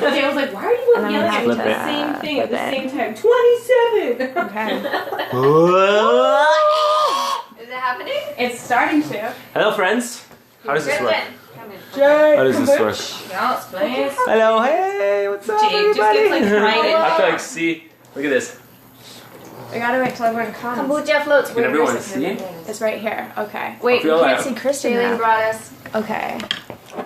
I was like, why are you both yelling at me the same thing at the same time? 27! Okay. Is it happening? It's starting to. Hello, friends. How does this work? Jade, How does this work? Please. Hello, hey, what's up, Jade everybody? just gets like crying. I feel like, see, look at this. We gotta wait till everyone comes. Kombucha floats. Can everyone see? It's right here. Okay. Wait, feel we can't like- see Kristen Shailene now. brought us Okay.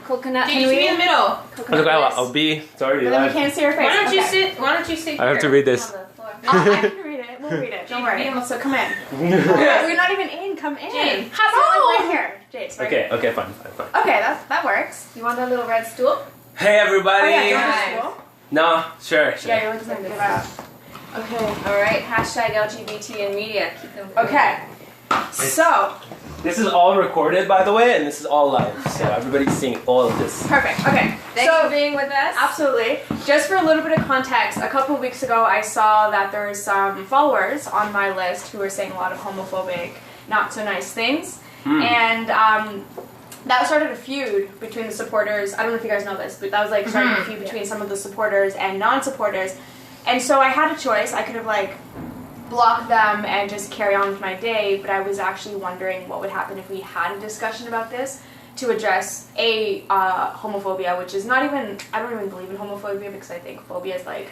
coconut. Jade, you should be in the middle. Coconut I'll be. It's already But then we live. can't see her face. Why don't you Okay. sit? Why don't you sit I have to here? read this. I can read it. We'll read it. Don't worry. So come in. We're not even in. Come in. Jade. Hello. Right here. Jade. Right Okay, fine. Okay, that works. You want that little red stool? Hey, everybody. Oh yeah, do you Guys. want No, sure. Yeah, you're looking like that. Okay. All right. Hashtag LGBT in media. Keep them. Okay. So This is all recorded, by the way, and this is all live, so everybody's seeing all of this. perfect. Okay. Thanks So for being with us. absolutely. Just for a little bit of context, a couple of weeks ago I saw that there's some followers on my list who were saying a lot of homophobic, not so nice things. And that started a feud between the supporters. I don't know if you guys know this, but that was like starting a feud between some of the supporters and non-supporters. And so I had a choice. I could have like blocked them and just carry on with my day, but I was actually wondering what would happen if we had a discussion about this to address homophobia, which is not even, I don't even believe in homophobia because I think phobia is like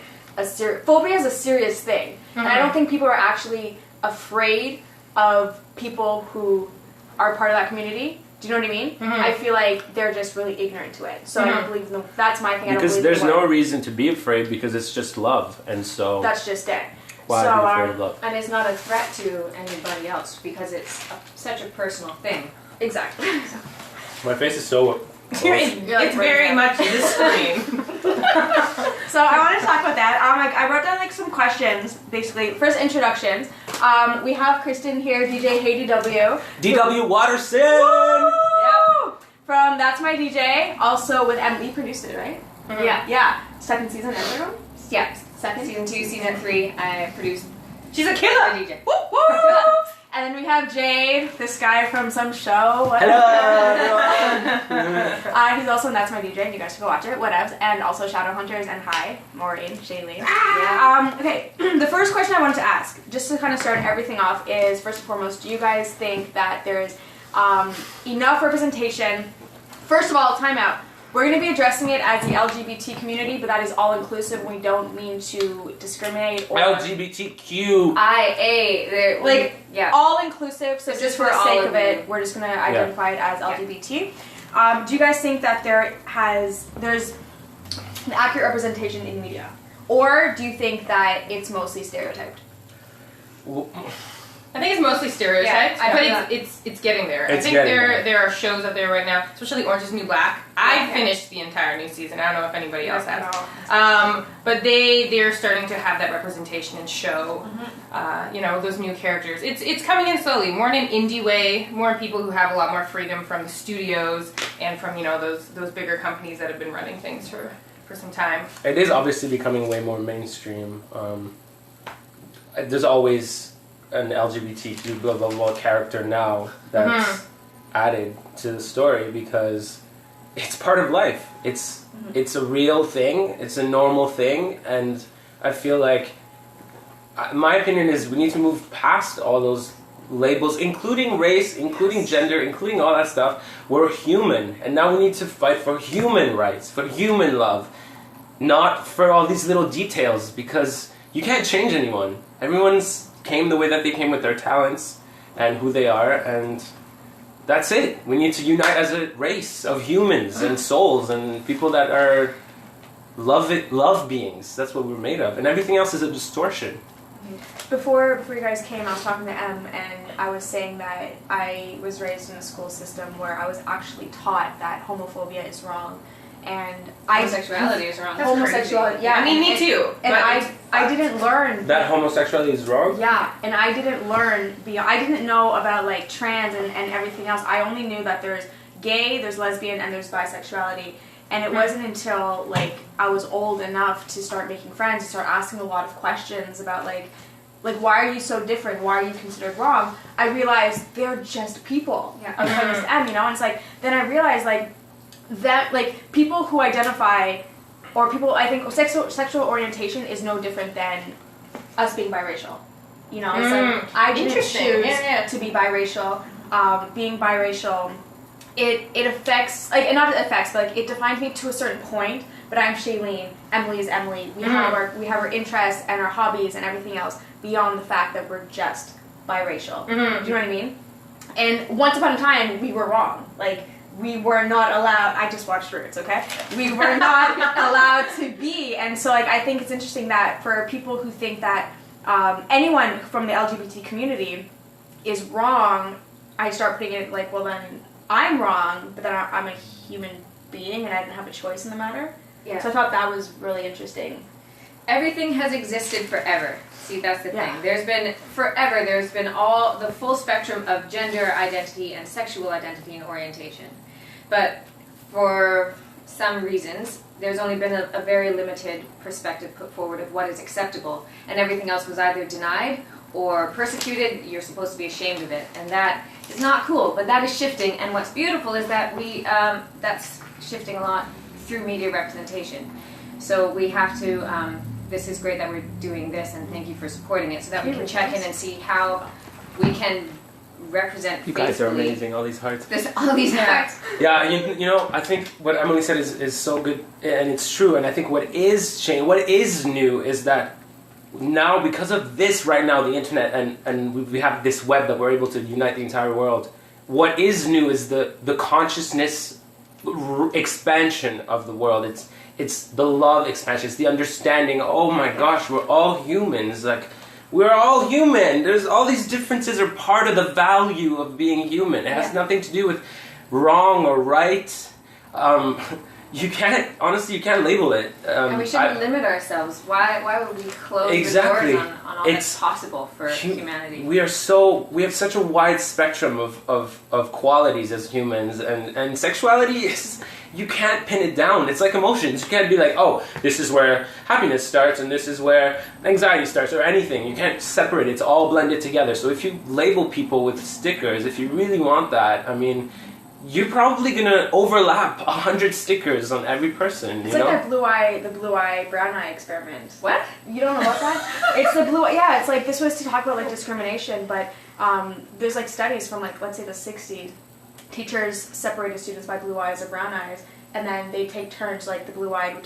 phobia is a serious thing. And I don't think people are actually afraid of people who are part of that community. Do you know what I mean? I feel like they're just really ignorant to it. So I don't believe in them. That's my thing. Because I don't there's believe in no reason to be afraid because it's just love, and so That's just it. why so, be afraid of love? And it's not a threat to anybody else because it's such a personal thing. Exactly. My face is so. It's very much the screen. So I want to talk about that. I wrote down like some questions, basically. First, introductions. We have Kristen here, DJ Hey DW. DW Watterson! Woo! From That's My DJ, also with Em. We produced it, right? Yeah. Second season, everyone? Yeah. Second Season 2, Season 3, I produced She's a killer. the DJ. Woo! Woo! And then we have Jade, this guy from some show. Whatever. Hello! He's also in That's My DJ, and you guys should go watch it. Whatevs. And also Shadowhunters, and hi, Maureen, Shailene. Yeah. Okay, the first question I wanted to ask, just to kind of start everything off, is first and foremost, do you guys think that there's enough representation? First of all, time out. We're going to be addressing it as the LGBT community, but that is all inclusive. We don't mean to discriminate or LGBTQ. They're like yeah. all inclusive. So It's just just for the for sake all of of it, you. we're just going to identify it as LGBT. Do you guys think that there's an accurate representation in media, or do you think that it's mostly stereotyped? I think it's mostly stereotypes, Yeah, but it's getting there. I It's think getting there. there are shows out there right now, especially Orange is the New Black. I finished the entire new season. I don't know if anybody else has. But they're starting to have that representation and show, those new characters. It's coming in slowly, more in an indie way, more people who have a lot more freedom from the studios and from those bigger companies that have been running things for some time. It is obviously becoming way more mainstream. There's always an LGBTQ blah blah blah character now that's added to the story because it's part of life. It's a real thing. It's a normal thing, and I feel like my opinion is we need to move past all those labels, including race, including gender, including all that stuff. We're human, and now we need to fight for human rights, for human love, not for all these little details, because you can't change anyone. Everyone's came the way that they came with their talents and who they are, and that's it. We need to unite as a race of humans and souls and people that are love beings. That's what we're made of, and everything else is a distortion. Before you guys came, I was talking to Em, and I was saying that I was raised in a school system where I was actually taught that homophobia is wrong, and Homosexuality is wrong. homosexuality. Yeah, I mean, me too. And I didn't learn That homosexuality is wrong? Yeah, and I didn't learn I didn't know about like trans and everything else. I only knew that there's gay, there's lesbian, and there's bisexuality. And it wasn't until like I was old enough to start making friends, to start asking a lot of questions about like why are you so different? Why are you considered wrong? I realized they're just people. Yeah. I was like, and it's like then I realized like that like people who identify or people, I think sexual orientation is no different than us being biracial. You know, it's like, I didn't choose to be biracial. Being biracial, it affects, like, and not it affects, but like, it defines me to a certain point, but I'm Shailene, Emily is Emily. We have our interests and our hobbies and everything else beyond the fact that we're just biracial. Do you know what I mean? And once upon a time, we were wrong. Like, we were not allowed, I just watched Roots, okay? We were not allowed to be, and so, like, I think it's interesting that for people who think that anyone from the LGBT community is wrong, I start putting it like, well, then I'm wrong, but then I'm a human being and I didn't have a choice in the matter. Yeah. So I thought that was really interesting. Everything has existed forever. See, that's the thing. There's been all the full spectrum of gender identity and sexual identity and orientation. But for some reasons, there's only been a very limited perspective put forward of what is acceptable, and everything else was either denied or persecuted. You're supposed to be ashamed of it, and that is not cool, but that is shifting, and what's beautiful is that that's shifting a lot through media representation. So we have to, this is great that we're doing this, and thank you for supporting it, so that we can check in and see how we can represent You guys are amazing, all these hearts. All these hearts. Yeah, you know, I think what Emily said is so good, and it's true, and I think what is new is that now, because of this right now, the internet, and we have this web that we're able to unite the entire world, what is new is the consciousness expansion of the world. It's the love expansion, it's the understanding, oh my gosh, we're all humans, like, we're all human. There's all these differences are part of the value of being human. It has nothing to do with wrong or right. You can't label it. And we shouldn't limit ourselves. Why would we close the doors on all that's possible for humanity? We have such a wide spectrum of qualities as humans, and sexuality is, you can't pin it down. It's like emotions. You can't be like, oh, this is where happiness starts and this is where anxiety starts, or anything. You can't separate it. It's all blended together. So if you label people with stickers, if you really want that, I mean, you're probably gonna overlap 100 stickers on every person. It's like that blue eye, brown eye experiment. What? You don't know about that? It's the blue. Yeah, it's like, this was to talk about like discrimination, but there's like studies from like, let's say the 60s. Teachers separated students by blue eyes or brown eyes, and then they take turns. Like the blue eyed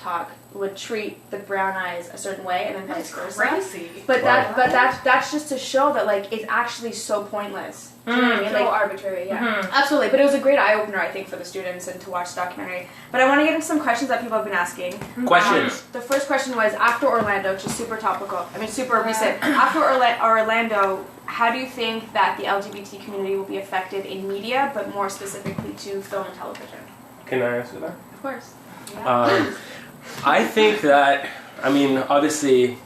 would treat the brown eyes a certain way, and then vice versa. Crazy. But that's just to show that like it's actually so pointless. Do you know what I mean? Like, arbitrary, yeah. Absolutely. But it was a great eye opener, I think, for the students and to watch the documentary. But I want to get into some questions that people have been asking. Questions. The first question was, after Orlando, which is super topical. I mean, super recent. After Orlando, how do you think that the LGBT community will be affected in media, but more specifically to film and television? Can I answer that? Of course. Yeah. I think that, I mean, obviously,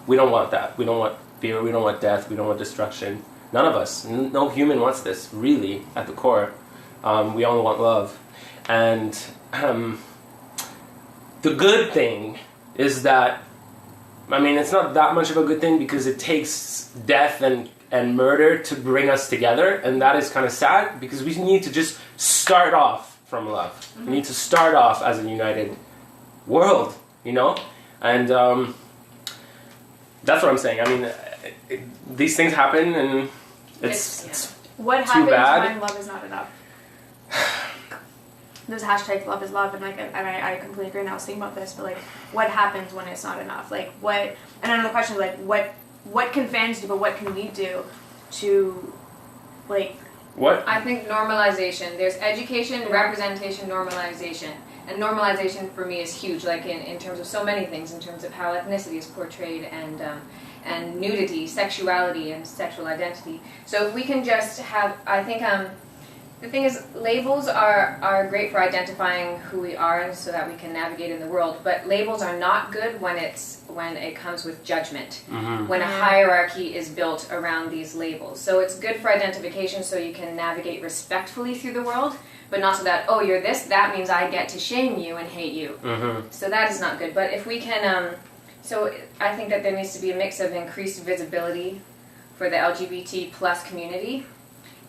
we don't want that. We don't want fear, we don't want death, we don't want destruction. None of us, no human wants this, really, at the core. We all want love. And the good thing is that, I mean, it's not that much of a good thing because it takes death and murder to bring us together, and that is kind of sad because we need to just start off from love. We need to start off as a united world, you know? And that's what I'm saying. I mean, these things happen, and it's what too happens bad. when love is not enough? There's a hashtag love is love, and like, and I completely agree. And I was thinking about this, but like, what happens when it's not enough? Like, what? And another question is like, what can fans do, but what can we do to, like? What? I think normalization. There's education, representation, normalization. And normalization for me is huge, like in terms of so many things, in terms of how ethnicity is portrayed and nudity, sexuality, and sexual identity. So if we can just have, I think the thing is, labels are great for identifying who we are and so that we can navigate in the world, but labels are not good when it comes with judgment, when a hierarchy is built around these labels. So it's good for identification so you can navigate respectfully through the world, but not so that, oh, you're this, that means I get to shame you and hate you. So that is not good. But if we can, so I think that there needs to be a mix of increased visibility for the LGBT plus community,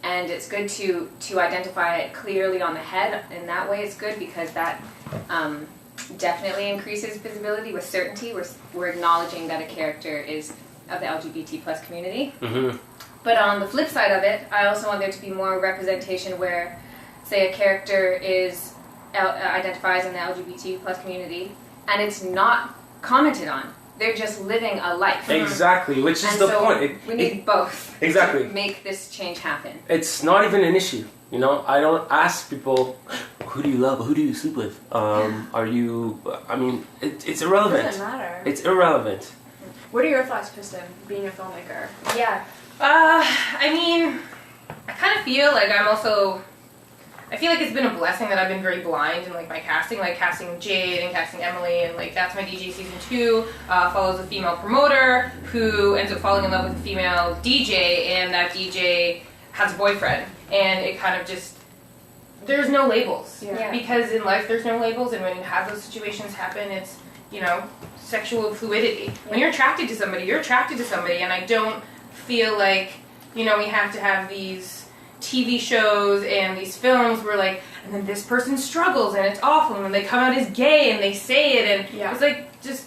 and it's good to identify it clearly on the head. In that way it's good because that definitely increases visibility with certainty. We're acknowledging that a character is of the LGBT plus community. Mm-hmm. But on the flip side of it, I also want there to be more representation where, say, a character identifies in the LGBT plus community, and it's not commented on. They're just living a life. Exactly, which is the point. We need both. Exactly. To make this change happen. It's not even an issue. You know, I don't ask people, who do you love? Who do you sleep with? Are you? I mean, it's irrelevant. It doesn't matter. It's irrelevant. What are your thoughts, Kristen, being a filmmaker? Yeah. I mean, I kind of feel like I feel like it's been a blessing that I've been very blind in like my casting, like casting Jade and casting Emily, and like That's My DJ season 2 follows a female promoter who ends up falling in love with a female DJ, and that DJ has a boyfriend, and it kind of just, there's no labels. Yeah. Because in life there's no labels, and when you have those situations happen, it's, you know, sexual fluidity. When you're attracted to somebody, you're attracted to somebody, and I don't feel like, you know, we have to have these TV shows and these films where like, and then this person struggles and it's awful, and then they come out as gay and they say it, and it's like, just,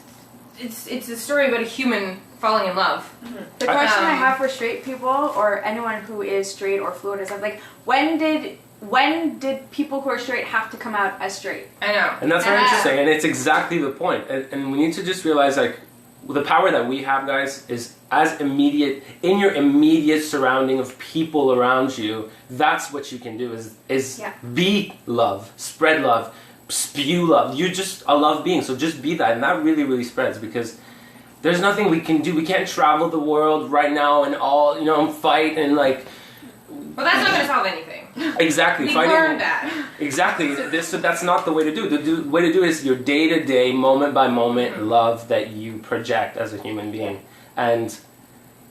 it's a story about a human falling in love. Mm-hmm. The question I have for straight people or anyone who is straight or fluid is like, when did people who are straight have to come out as straight? I know. And that's very interesting, and it's exactly the point. And we need to just realize, like, the power that we have, guys, is as immediate, in your immediate surrounding of people around you, that's what you can do, is be love, spread love, spew love. You're just a love being, so just be that, and that really, really spreads, because there's nothing we can do. We can't travel the world right now and all, you know, fight and like... Well, that's not going to solve anything. Exactly. We fighting, learned that. Exactly. So that's not the way to do it. The way to do it is your day-to-day, moment-by-moment love that you project as a human being. And,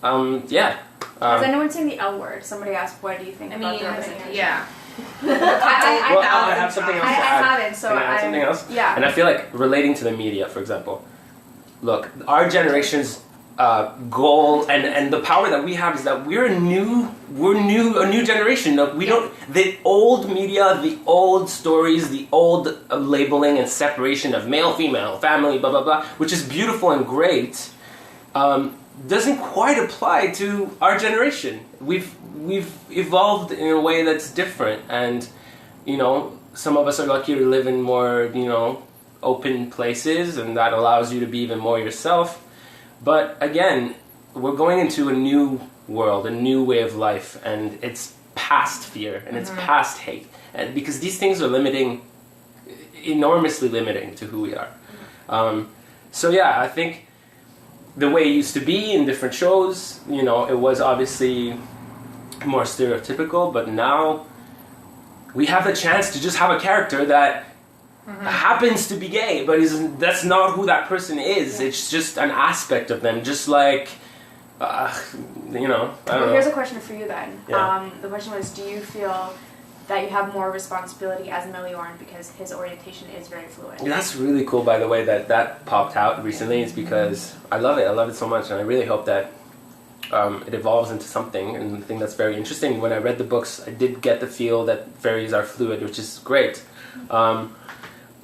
Has anyone seen the L Word? Somebody asked, what do you think about the representation? Yeah. I have something else to add. I haven't, so Can I add something else? Yeah. And I feel like relating to the media, for example. Look, our generation's goal and the power that we have is that we're a new generation. We don't, the old media, the old stories, the old labeling and separation of male, female, family, blah blah blah, which is beautiful and great, doesn't quite apply to our generation. We've evolved in a way that's different, and you know, some of us are lucky to live in more, you know, open places, and that allows you to be even more yourself. But again, we're going into a new world, a new way of life, and it's past fear and it's past hate, and because these things are enormously limiting to who we are. So yeah, I think the way it used to be in different shows, you know, it was obviously more stereotypical, but now we have the chance to just have a character that happens to be gay, but that's not who that person is. Yeah. It's just an aspect of them, just like, you know, I don't know. Here's a question for you then. Yeah. The question was, do you feel that you have more responsibility as Millioran because his orientation is very fluid? That's really cool, by the way, that popped out recently. It's because I love it so much, and I really hope that it evolves into something, and I think that's very interesting. When I read the books, I did get the feel that fairies are fluid, which is great.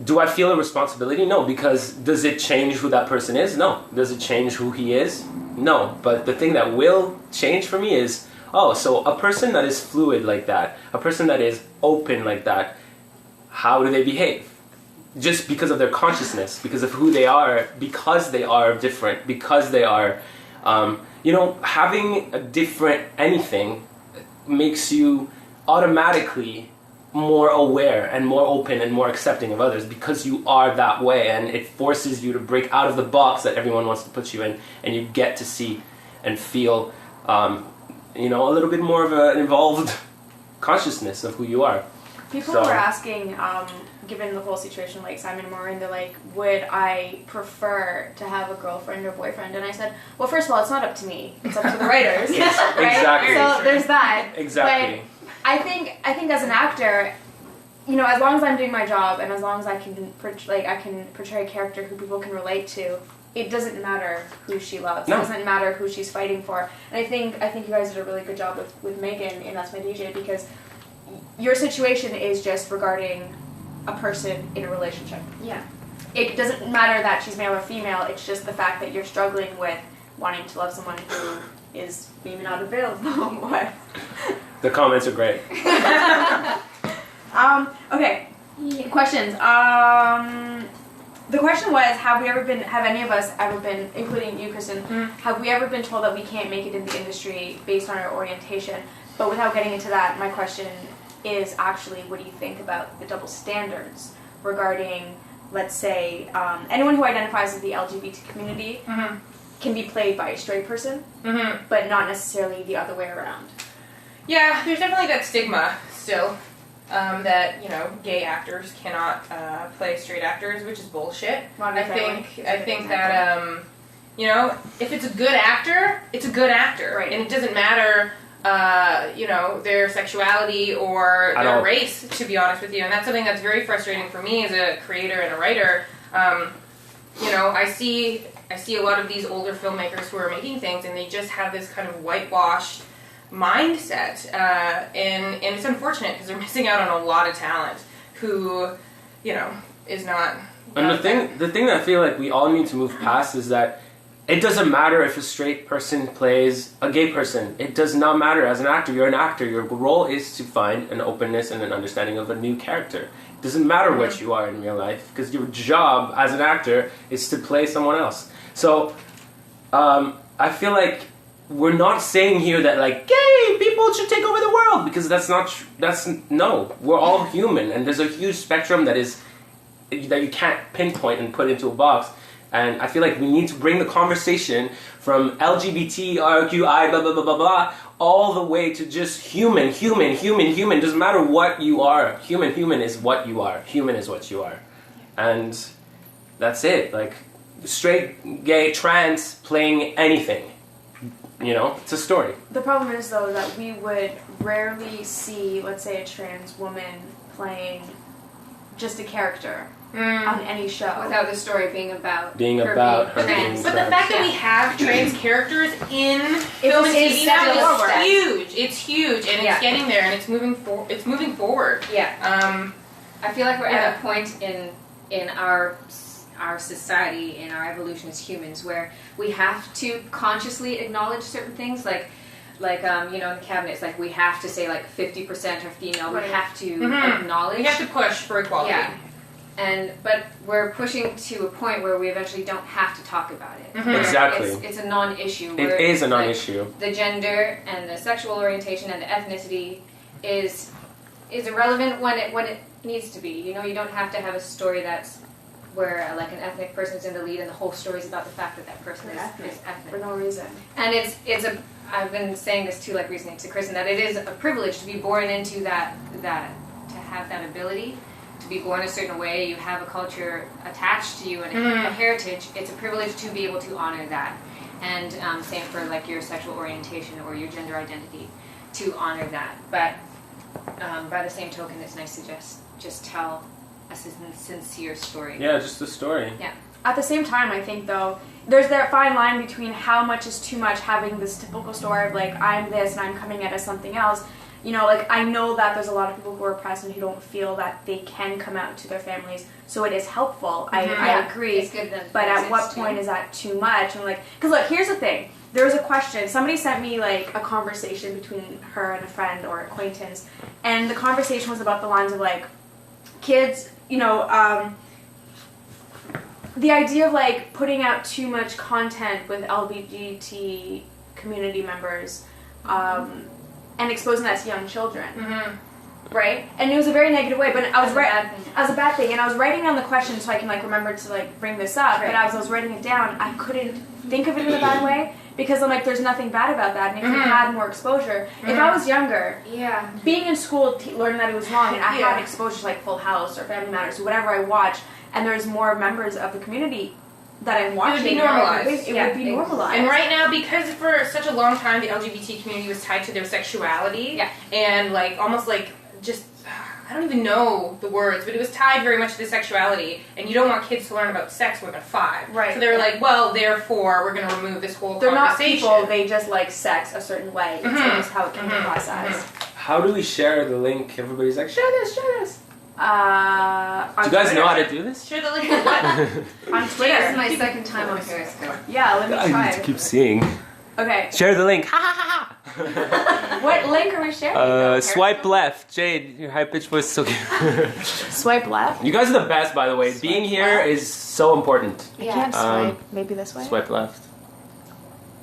Do I feel a responsibility? No, because does it change who that person is? No. Does it change who he is? No. But the thing that will change for me is, so a person that is fluid like that, a person that is open like that, how do they behave? Just because of their consciousness, because of who they are, because they are different, because they are, you know, having a different anything makes you automatically more aware and more open and more accepting of others, because you are that way, and it forces you to break out of the box that everyone wants to put you in, and you get to see and feel, you know, a little bit more of an evolved consciousness of who you are. People were asking, given the whole situation, like Simon and Maureen, they're like, would I prefer to have a girlfriend or boyfriend? And I said, well, first of all, it's not up to me. It's up to the writers. Right? Exactly. So there's that. Exactly. But I think as an actor, you know, as long as I'm doing my job and as long as I can portray a character who people can relate to, it doesn't matter who she loves. No. It doesn't matter who she's fighting for. And I think you guys did a really good job with Megan in That's My DJ, because your situation is just regarding a person in a relationship. Yeah. it doesn't matter that she's male or female. It's just the fact that you're struggling with wanting to love someone who is maybe not available. What? The comments are great. Okay. Questions. The question was, have any of us ever been, including you, Kristen, have we ever been told that we can't make it in the industry based on our orientation? But without getting into that, my question is actually, what do you think about the double standards regarding, let's say, anyone who identifies as the LGBT community can be played by a straight person, but not necessarily the other way around? Yeah, there's definitely that stigma still. That gay actors cannot play straight actors, which is bullshit. I think that if it's a good actor, it's a good actor, right? And it doesn't matter, their sexuality or their race. To be honest with you, and that's something that's very frustrating for me as a creator and a writer. I see a lot of these older filmmakers who are making things, and they just have this kind of whitewashed mindset, and it's unfortunate because they're missing out on a lot of talent who, is not. And the thing that I feel like we all need to move past is that it doesn't matter if a straight person plays a gay person. It does not matter. As an actor, you're an actor. Your role is to find an openness and an understanding of a new character. It doesn't matter what you are in real life, because your job as an actor is to play someone else. So, I feel like we're not saying here that gay people should take over the world, because no. We're all human, and there's a huge spectrum that you can't pinpoint and put into a box. And I feel like we need to bring the conversation from LGBT, RQI, blah blah blah blah blah, all the way to just human. Doesn't matter what you are. Human is what you are. Human is what you are, and that's it. Straight, gay, trans, playing anything. It's a story. The problem is, though, that we would rarely see, let's say, a trans woman playing just a character on any show. Without the story being about her being trans. But the fact that we have trans characters in film and TV now is huge. It's huge, and it's getting there, and it's moving forward. Yeah. I feel like we're at a point in our society, in our evolution as humans, where we have to consciously acknowledge certain things, in the cabinet, it's we have to say 50% are female. Right. We have to acknowledge. We have to push for equality. Yeah. But we're pushing to a point where we eventually don't have to talk about it. Exactly. It's a non-issue. It is a non-issue. The gender and the sexual orientation and the ethnicity is irrelevant when it needs to be. You don't have to have a story that's where an ethnic person is in the lead and the whole story is about the fact that person is ethnic for no reason. And I've been saying this too, recently to Kristen, that it is a privilege to be born into that to have that ability, to be born a certain way. You have a culture attached to you and a heritage. It's a privilege to be able to honor that, and same for your sexual orientation or your gender identity, to honor that. But by the same token, it's nice to just tell a sincere story. Yeah, just a story. Yeah. At the same time, I think, though, there's that fine line between how much is too much, having this typical story of I'm this and I'm coming at as something else. I know that there's a lot of people who are oppressed and who don't feel that they can come out to their families, so it is helpful. I agree. It's good that but at what point is that too much? And because look, here's the thing. There was a question. Somebody sent me a conversation between her and a friend or acquaintance, and the conversation was about the lines of kids, the idea of putting out too much content with LGBT community members, and exposing that to young children, right? And it was a very negative way. But I was as a bad thing, and I was writing down the question so I can remember to bring this up. Right. But as I was writing it down, I couldn't think of it in a bad way, because I'm there's nothing bad about that. And if you had more exposure, if I was younger, being in school, learning that it was wrong, and I had exposure to Full House or Family Matters or whatever I watched, and there's more members of the community that I'm watching, it would be normalized. It would be normalized. And right now, because for such a long time the LGBT community was tied to their sexuality, and almost just, I don't even know the words, but it was tied very much to the sexuality, and you don't want kids to learn about sex when they're 5. Right. So they were well, therefore, we're going to remove this whole They're conversation. not people, they just like sex a certain way. It's just how it can be processed. How do we share the link? Everybody's share this. On Do you guys Twitter. know how to do this? Share the link. What? On This Twitter. is my second time on Periscope. Yeah, let me I try. need to keep seeing. Okay. Share the link. Ha ha ha. What link are we sharing? Swipe left. Jade, your high pitched voice is so cute. Swipe left? You guys are the best, by the way. Being here is so important. I can't Um, swipe. Maybe this way? Swipe left.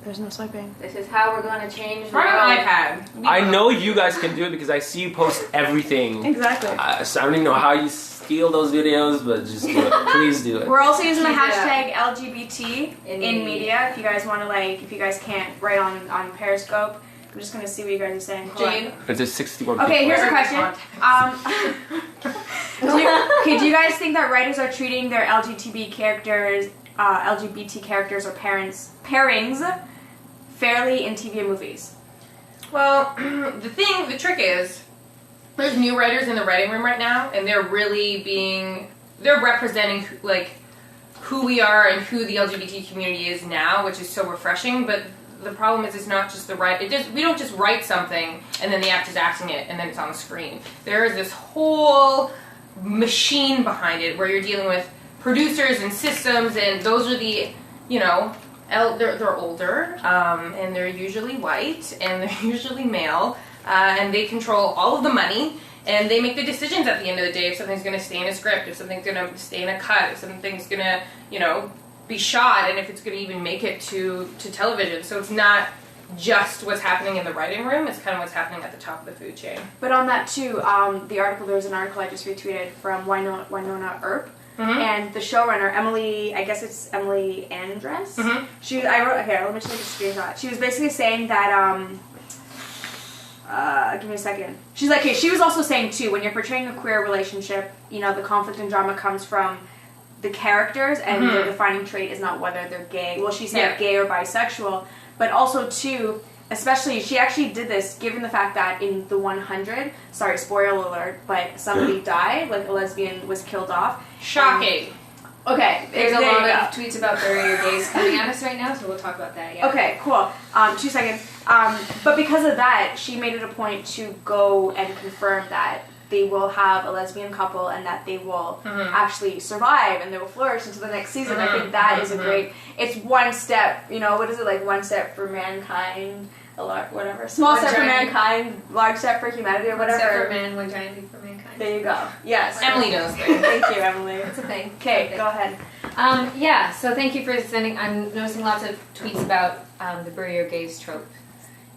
There's no swiping. This is how we're going to change the Try an world. iPad. I know you guys can do it because I see you post everything. Exactly. So I don't even know how you steal those videos, but just do it. Please do it. We're also using the Keep it hashtag LGBT in media. If you guys want to if you guys can't write on Periscope, I'm just going to see what you guys are saying. Hold on. Jade. There's 61 Okay, people. here's a question. Do you guys think that writers are treating their LGBT characters or pairings fairly in TV and movies? Well, the trick is, there's new writers in the writing room right now, and they're representing like who we are and who the LGBT community is now, which is so refreshing. But the problem is, it's not just we don't just write something and then the actor's acting it and then it's on the screen. There is this whole machine behind it where you're dealing with producers and systems, and those are the, they're older, and they're usually white, and they're usually male, and they control all of the money, and they make the decisions at the end of the day if something's going to stay in a script, if something's going to stay in a cut, if something's going to, be shot, and if it's going to even make it to television. So it's not just what's happening in the writing room, it's kind of what's happening at the top of the food chain. But on that too, there was an article I just retweeted from Winona Earp. Mm-hmm. And the showrunner, Emily, I guess it's Emily Andress. Mm-hmm. Let me take a screenshot. She was basically saying that, give me a second. She's like, okay, she was also saying too, when you're portraying a queer relationship, the conflict and drama comes from the characters, and their defining trait is not whether they're gay. Well, she said gay or bisexual, but also too, especially, she actually did this given the fact that in the 100, sorry, spoiler alert, but somebody died, like a lesbian was killed off. Shocking. Okay, There's a lot of tweets about bury your gays coming at us right now, so we'll talk about that. Yeah. Okay, cool. 2 seconds. But because of that, she made it a point to go and confirm that they will have a lesbian couple and that they will actually survive and they will flourish into the next season. I think that is a great, it's one step, what is it, like one step for mankind, whatever. Small step for mankind, large step for humanity, or whatever. One step for man, one giant leap for mankind. There you go. Yes. Emily knows things. Thank you, Emily. It's a thing. Okay, go ahead. Yeah, so thank you for sending, I'm noticing lots of tweets about the bury your gays trope.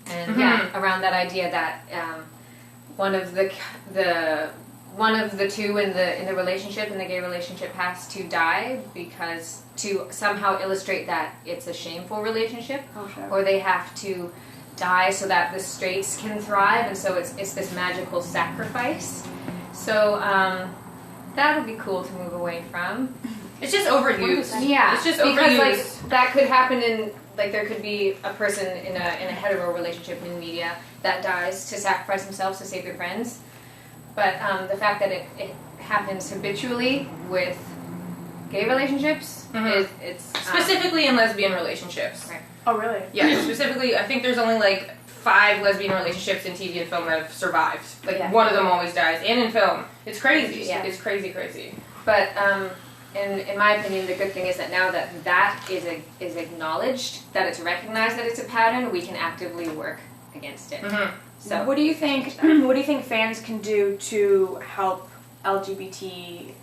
And around that idea that one of the two in the relationship, in the gay relationship, has to die because to somehow illustrate that it's a shameful relationship, or they have to die so that the straights can thrive, and so it's this magical sacrifice. So that would be cool to move away from. It's just overused. Yeah, It's just because overused. that could happen in, there could be a person in a hetero relationship in media that dies to sacrifice themselves to save their friends. But the fact that it happens habitually with gay relationships is Specifically in lesbian relationships. Right. Oh, really? Yeah, specifically, I think there's only 5 lesbian relationships in TV and film that have survived. One of them always dies, and in film. It's crazy. Yeah. It's crazy. But in my opinion, the good thing is that now that is acknowledged, that it's recognized that it's a pattern, we can actively work against it. So what do you think? What do you think fans can do to help LGBT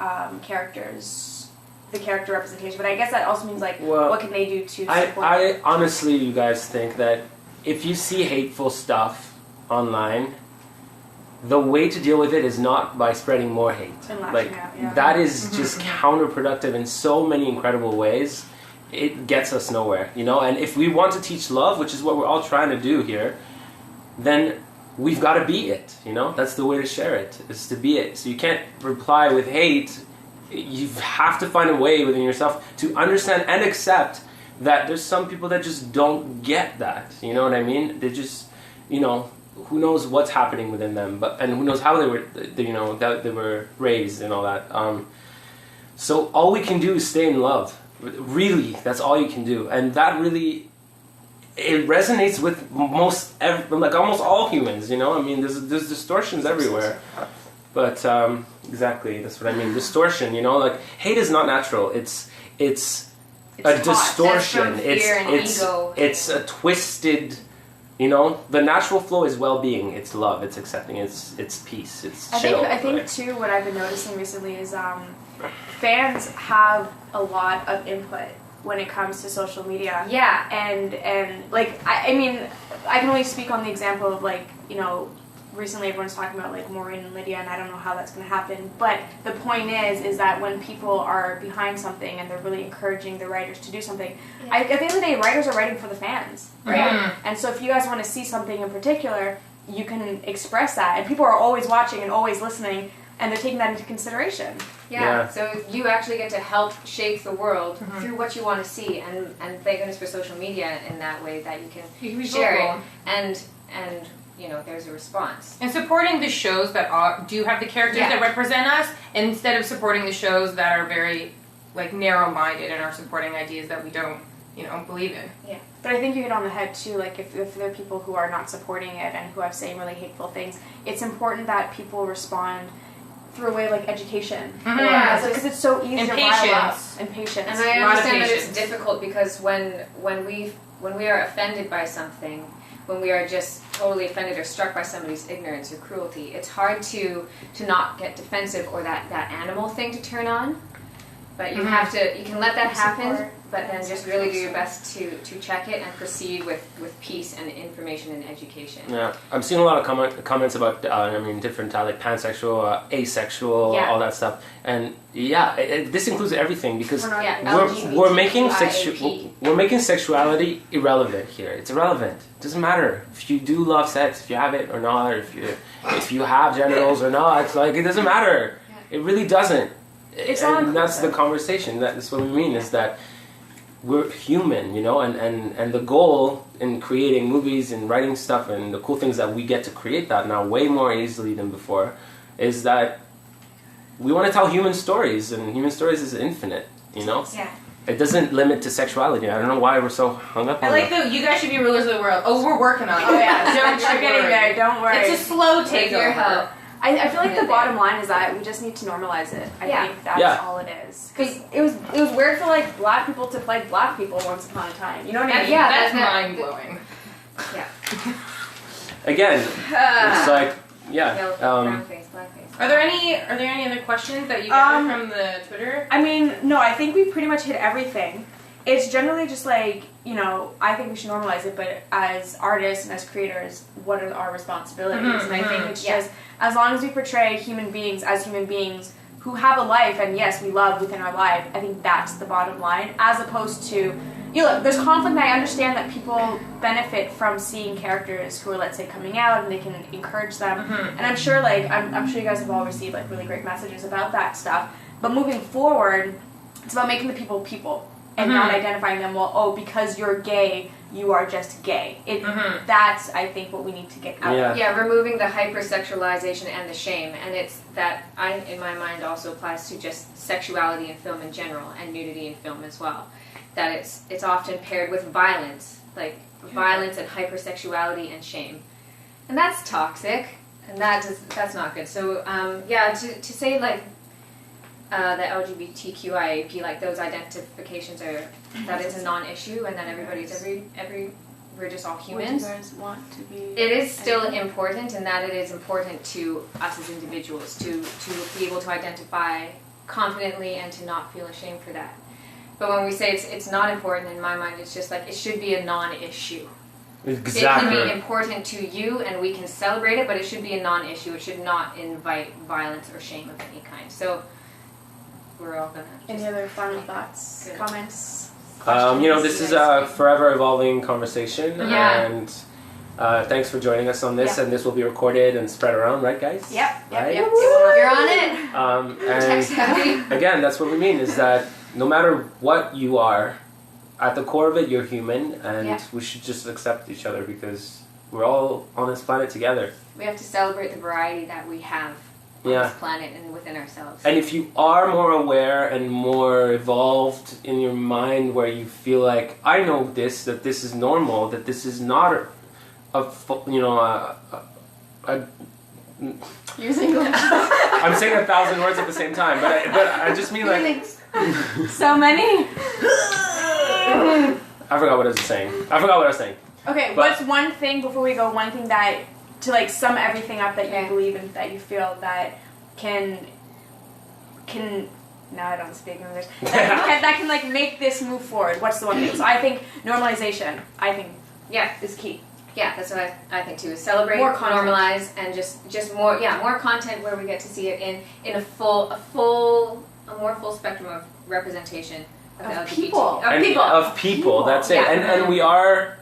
characters, the character representation? But I guess that also means what can they do to support? I honestly, you guys think that if you see hateful stuff online, the way to deal with it is not by spreading more hate. And lashing out, yeah. That is just counterproductive in so many incredible ways. It gets us nowhere, And if we want to teach love, which is what we're all trying to do here, then we've got to be it, That's the way to share it, is to be it. So you can't reply with hate. You have to find a way within yourself to understand and accept that there's some people that just don't get that. You know what I mean? They just, who knows what's happening within them, and who knows how they were raised and all that. So all we can do is stay in love. Really, that's all you can do, and that really, it resonates with almost all humans. I mean, there's distortions everywhere, But exactly, that's what I mean. Distortion, you know, like hate is not natural. It's a taught. distortion. That's from fear and ego. It's a twisted. You know, the natural flow is well-being. It's love. It's accepting. It's peace. It's chill. I think too. What I've been noticing recently is fans have a lot of input when it comes to social media. Yeah. And like I mean, I can only speak on the example of like, you know, recently everyone's talking about like Maureen and Lydia, and I don't know how that's going to happen. But the point is that when people are behind something and they're really encouraging the writers to do something, at the end of the day, writers are writing for the fans, right? Mm-hmm. And so if you guys want to see something in particular, you can express that, and people are always watching and always listening, and they're taking that into consideration. Yeah. So you actually get to help shape the world through what you want to see, and thank goodness for social media in that way that you can share it and you know, there's a response. And supporting the shows that do have the characters that represent us, instead of supporting the shows that are very, like, narrow-minded and are supporting ideas that we don't, you know, believe in. Yeah. But I think you hit on the head, too, like, if there are people who are not supporting it and who are saying really hateful things, it's important that people respond through a way like education. Mm-hmm. Yeah. Because it's so easy to rile up. And patience. And I understand that it's difficult because when we are offended by something, when we are just totally offended or struck by somebody's ignorance or cruelty, it's hard to not get defensive or that animal thing to turn on. But you have to, you can let that happen, but then just really do your best to check it and proceed with peace and information and education. Yeah, I'm seeing a lot of comments about, different, like pansexual, asexual, all that stuff. And this includes everything because we're making sexuality irrelevant here. It's irrelevant. It doesn't matter if you do love sex, if you have it or not, or if you have genitals or not. It's like, it doesn't matter. It really doesn't. And that's the conversation. That's what we mean, is that we're human, you know, and the goal in creating movies and writing stuff and the cool things that we get to create that now way more easily than before is that we want to tell human stories, and human stories is infinite, you know? Yeah. It doesn't limit to sexuality. I don't know why we're so hung up on that. You guys should be rulers of the world. Oh, we're working on it. Oh yeah, we're getting there, don't worry. It's a slow takeover. I feel like the bottom line is that we just need to normalize it. I think that's all it is. Because it was weird for like black people to play black people once upon a time. You know what I mean? Yeah, that's mind blowing. Yeah. Again, it's like brown face, black face. Are there any other questions that you got from the Twitter? I mean, no. I think we pretty much hit everything. It's generally just like, you know, I think we should normalize it, but as artists and as creators, what are our responsibilities? And I think it's just, as long as we portray human beings as human beings who have a life, and yes, we love within our life, I think that's the bottom line, as opposed to, you know, there's conflict, and I understand that people benefit from seeing characters who are, let's say, coming out, and they can encourage them, and I'm sure, like, I'm sure you guys have all received, like, really great messages about that stuff, but moving forward, it's about making the people, and not identifying them, because you're gay, you are just gay. That's, I think, what we need to get out of. Yeah, removing the hypersexualization and the shame. And it's that, in my mind, also applies to just sexuality in film in general and nudity in film as well. That it's often paired with violence, like violence and hypersexuality and shame. And that's toxic, and that's not good. So, to say, like, the LGBTQIAP, like those identifications that is a non-issue, and then everybody's we're just all humans. What do you guys want to be? It is still important, in that it is important to us as individuals to be able to identify confidently and to not feel ashamed for that. But when we say it's not important, in my mind, it's just like it should be a non-issue. Exactly. It can be important to you, and we can celebrate it, but it should be a non-issue. It should not invite violence or shame of any kind. So. We're all gonna. Any other final thoughts, comments? This is a forever evolving conversation, and thanks for joining us on this. And this will be recorded and spread around, right, guys? Yep. Right? Yep. You're on it. And again, that's what we mean, is that no matter what you are, at the core of it, you're human, and we should just accept each other because we're all on this planet together. We have to celebrate the variety that we have on this planet and within ourselves. And if you are more aware and more evolved in your mind, where you feel like, I know this, that this is normal, that this is not a Using I'm saying 1,000 words at the same time, but I just mean like so many. I forgot what I was saying. Okay, But- what's one thing before we go? One thing that to like sum everything up that you believe in, that you feel that can. No, I don't speak English. That can like make this move forward. What's the one thing? So I think normalization. I think is key. Yeah, that's what I think too. Is celebrate, More content. normalize, and just more content where we get to see it in a more full spectrum of representation of the LGBT. people. Of people. People. That's it. Yeah. And we are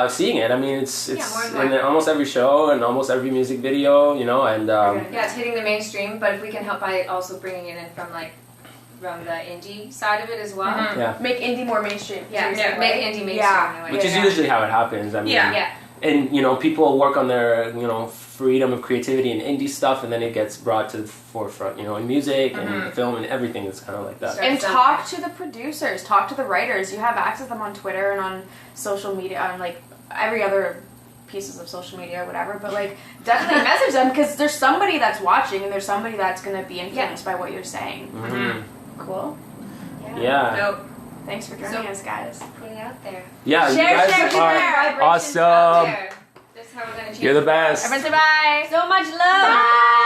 seeing it. I mean, it's more and more. in almost every show and almost every music video, you know, and Yeah, it's hitting the mainstream, but if we can help by also bringing it in from the indie side of it as well. Mhm. yeah, Make indie more mainstream. Yeah, Seriously, make right? indie mainstream. Yeah. in a way. which is usually how it happens. I mean, Yeah. and you know, people work on their freedom of creativity and indie stuff, and then it gets brought to the forefront, in music and film and everything. It's kind of like that. And talk to the producers, talk to the writers. You have access to them on Twitter and on social media, on like every other pieces of social media or whatever. But like, definitely message them because there's somebody that's watching and there's somebody that's gonna be influenced by what you're saying. Mhm. Cool. Yeah. Nope. Thanks for joining us, guys. Put it out there. Yeah, you Share, guys share, are share. awesome. Out there. That's how we're gonna change You're the world. best. Everyone say bye. So much love. Bye.